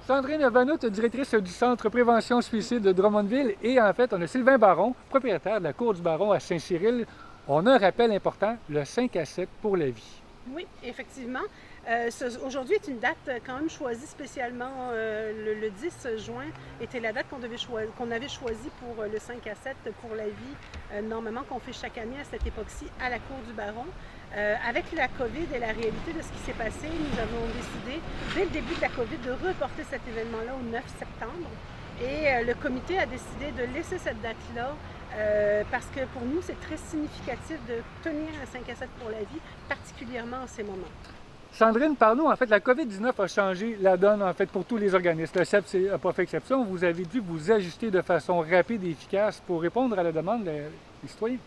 Sandrine Vanout, directrice du Centre Prévention Suicide de Drummondville. Et en fait, on a Sylvain Baron, propriétaire de la Cour du Baron à Saint-Cyril. On a un rappel important, le 5 à 7 pour la vie. Oui, effectivement. Aujourd'hui est une date quand même choisie spécialement. Le 10 juin était la date qu'on avait choisie pour le 5 à 7 pour la vie, normalement qu'on fait chaque année à cette époque-ci à la Cour du Baron. Avec la COVID et la réalité de ce qui s'est passé, nous avons décidé, dès le début de la COVID, de reporter cet événement-là au 9 septembre. Et le comité a décidé de laisser cette date-là parce que pour nous, c'est très significatif de tenir un 5 à 7 pour la vie, particulièrement en ces moments. Sandrine, parle-nous, en fait, la COVID-19 a changé la donne, en fait, pour tous les organismes. Le CEPS n'a pas fait exception. Vous avez dû vous ajuster de façon rapide et efficace pour répondre à la demande des citoyens.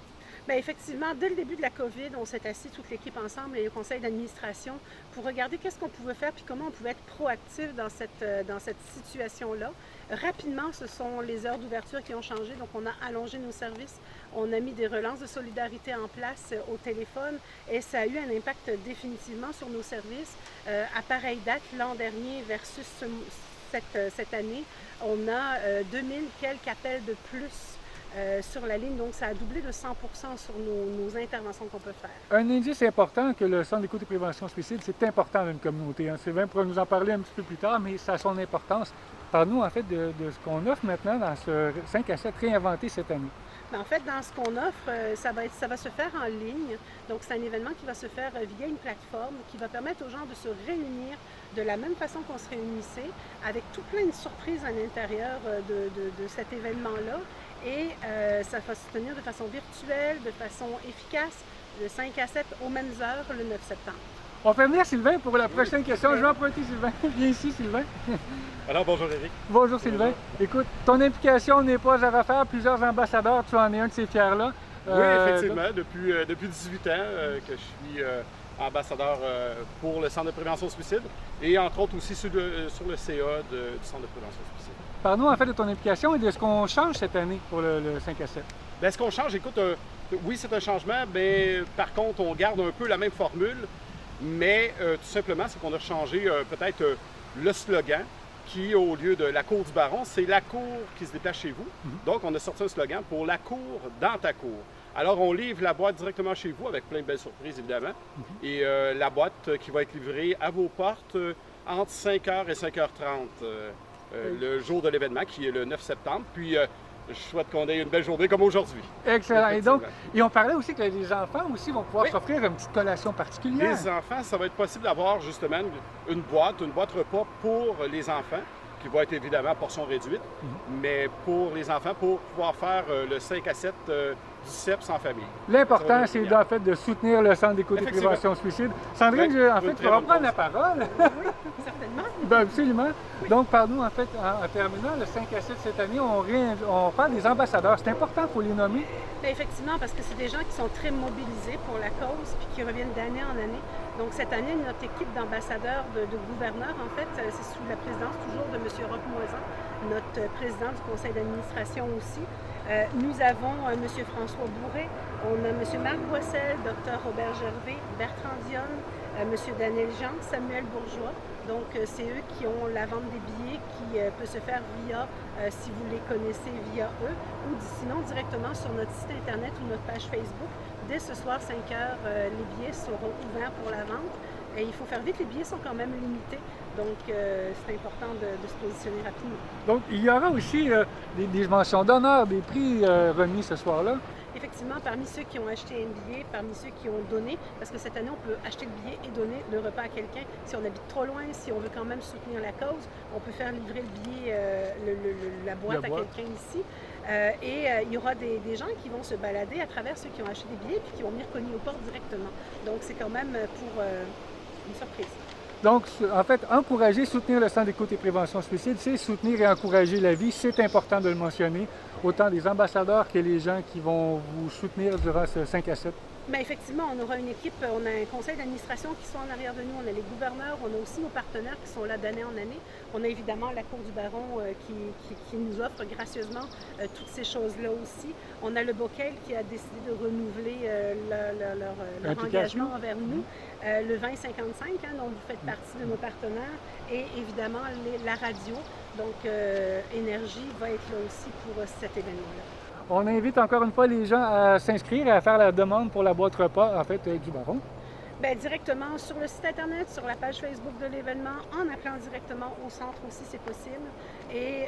Bien, effectivement, dès le début de la COVID, on s'est assis toute l'équipe ensemble et le conseil d'administration pour regarder qu'est-ce qu'on pouvait faire puis comment on pouvait être proactif dans cette situation-là. Rapidement, ce sont les heures d'ouverture qui ont changé, donc on a allongé nos services, on a mis des relances de solidarité en place au téléphone et ça a eu un impact définitivement sur nos services. À pareille date, l'an dernier versus cette année, on a 2000 quelques appels de plus sur la ligne, donc ça a doublé de 100% sur nos interventions qu'on peut faire. Un indice important que le Centre d'écoute et prévention suicide, c'est important dans une communauté. Sylvain pourra nous en parler un petit peu plus tard, mais ça a son importance. Parle-nous en fait de ce qu'on offre maintenant dans ce 5 à 7 réinventé cette année. En fait, dans ce qu'on offre, ça va se faire en ligne. Donc, c'est un événement qui va se faire via une plateforme qui va permettre aux gens de se réunir de la même façon qu'on se réunissait, avec tout plein de surprises à l'intérieur de cet événement-là. Et ça va se tenir de façon virtuelle, de façon efficace, de 5 à 7 aux mêmes heures le 9 septembre. On fait venir Sylvain pour la prochaine question. Je vais emprunter Sylvain. Viens ici, Sylvain. Alors, bonjour Éric. Bonjour Sylvain. Écoute, ton implication n'est pas à refaire. Plusieurs ambassadeurs, tu en es un de ces fiers-là. Oui, effectivement. Depuis 18 ans que je suis ambassadeur pour le Centre de prévention suicide et entre autres aussi sur le CA du Centre de prévention suicide. Parle-nous en fait de ton implication et de ce qu'on change cette année pour le 5 à 7. Bien, ce qu'on change, écoute, oui, c'est un changement, mais par contre, on garde un peu la même formule, mais tout simplement, c'est qu'on a changé peut-être le slogan qui, au lieu de la cour du Baron, c'est la cour qui se déplace chez vous. Donc, on a sorti un slogan pour la cour dans ta cour. Alors, on livre la boîte directement chez vous avec plein de belles surprises, évidemment. Et la boîte qui va être livrée à vos portes entre 5h et 5h30 le jour de l'événement, qui est le 9 septembre. Puis, je souhaite qu'on ait une belle journée comme aujourd'hui. Excellent. Et on parlait aussi que les enfants aussi vont pouvoir s'offrir une petite collation particulière. Les enfants, ça va être possible d'avoir justement une boîte repas pour les enfants, qui va être évidemment portion réduite, mais pour les enfants, pour pouvoir faire le 5 à 7 du CEPS en famille. L'important, c'est en fait de soutenir le Centre d'écoute et prévention suicide. Sandrine, en fait, tu vas reprendre la parole. Oui, certainement. Ben, absolument. Oui. Donc, parle-nous, en fait, en terminant, le 5 à 7 cette année, on parle des ambassadeurs. C'est important, il faut les nommer. Bien, effectivement, parce que c'est des gens qui sont très mobilisés pour la cause puis qui reviennent d'année en année. Donc, cette année, notre équipe d'ambassadeurs, de gouverneurs, en fait, c'est sous la présidence toujours de M. Roquemoisan, notre président du conseil d'administration aussi. Nous avons M. François Bourré, on a M. Marc Boissel, Dr. Robert Gervais, Bertrand Dionne, M. Daniel Jean, Samuel Bourgeois. Donc, c'est eux qui ont la vente des billets qui peut se faire via, si vous les connaissez, via eux, ou sinon directement sur notre site Internet ou notre page Facebook. Dès ce soir, 5 heures, les billets seront ouverts pour la vente. Et il faut faire vite, les billets sont quand même limités. Donc, c'est important de se positionner rapidement. Donc, il y aura aussi des mentions d'honneur, des prix remis ce soir-là. Effectivement, parmi ceux qui ont acheté un billet, parmi ceux qui ont donné, parce que cette année, on peut acheter le billet et donner le repas à quelqu'un. Si on habite trop loin, si on veut quand même soutenir la cause, on peut faire livrer le billet, la boîte à quelqu'un ici. Il y aura des gens qui vont se balader à travers ceux qui ont acheté des billets et qui vont venir cogner aux portes directement. Donc, c'est quand même pour une surprise. Donc, en fait, encourager, soutenir le Centre d'écoute et prévention suicide, c'est soutenir et encourager la vie. C'est important de le mentionner, autant des ambassadeurs que les gens qui vont vous soutenir durant ce 5 à 7. Mais effectivement, on aura une équipe, on a un conseil d'administration qui sont en arrière de nous, on a les gouverneurs, on a aussi nos partenaires qui sont là d'année en année. On a évidemment la Cour du Baron qui nous offre gracieusement toutes ces choses-là aussi. On a le Bocale qui a décidé de renouveler leur engagement envers nous, le 2055, dont vous faites partie de nos partenaires, et évidemment la radio, donc Énergie va être là aussi pour cet événement-là. On invite encore une fois les gens à s'inscrire et à faire la demande pour la boîte repas en fait, du Baron. Bien, directement sur le site Internet, sur la page Facebook de l'événement, en appelant directement au centre aussi, c'est possible, et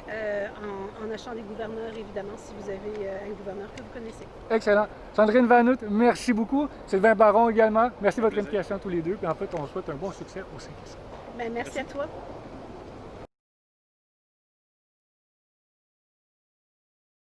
en achetant des gouverneurs, évidemment, si vous avez un gouverneur que vous connaissez. Excellent. Sandrine Vanout, merci beaucoup. Sylvain Baron également. Merci de votre implication tous les deux. Puis en fait, on souhaite un bon succès au 5 à 7. Bien, merci à toi.